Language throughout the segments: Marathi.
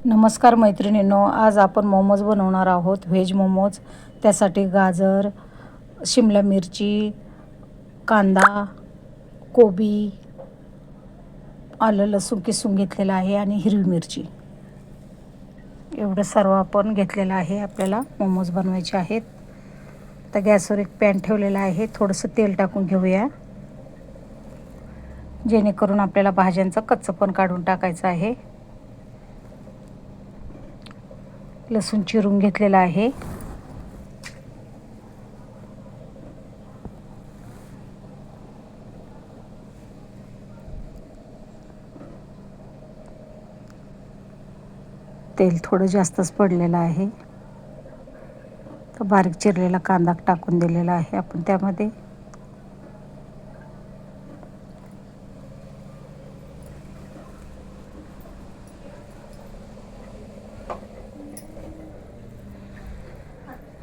नमस्कार मैत्रिणींनो, आज आपण मोमोज बनवणार आहोत, व्हेज मोमोज. त्यासाठी गाजर, शिमला मिरची, कांदा, कोबी, आलं लसूण किसून घेतलेलं आहे आणि हिरवी मिरची, एवढं सर्व आपण घेतलेलं आहे. आपल्याला मोमोज बनवायचे आहेत. तर गॅसवर एक पॅन ठेवलेला आहे. थोडंसं तेल टाकून घेऊया, जेणेकरून आपल्याला भाज्यांचं कच्चंपण काढून टाकायचं आहे. लसूण चिरून घेतलेला आहे. तेल थोडं जास्तच पडलेलं आहे. तर बारीक चिरलेला कांदा टाकून दिलेला आहे आपण त्यामध्ये.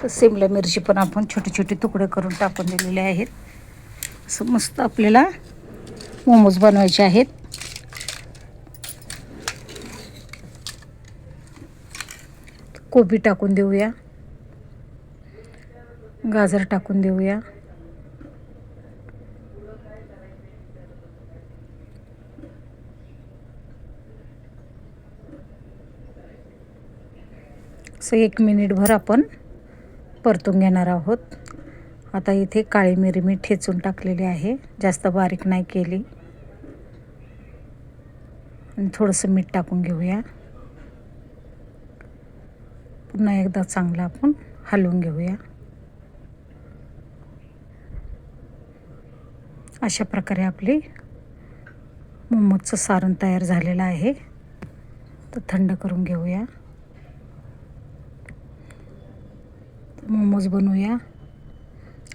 तर शिमला मिरची पण आपण छोटे छोटे तुकडे करून टाकून दिलेले आहेत. असं मस्त आपल्याला मोमोज बनवायचे आहेत. कोबी टाकून देऊया, गाजर टाकून देऊया, असं 1 मिनिटभर आपण परतून घेणार आहोत. आता इथे काळी मिरी मी ठेचून टाकलेली आहे, जास्त बारीक नाही केली. आणि थोडंसं मीठ टाकून घेऊया. पुन्हा एकदा चांगलं आपण हलवून घेऊया. अशा प्रकारे आपली मोमोजचं सारण तयार झालेलं आहे. तर थंड करून घेऊया. मोमोज बनवूया.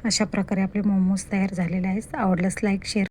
अशा प्रकारे आपले मोमोज तयार झालेले आहेत. आवडल्यास लाईक शेअर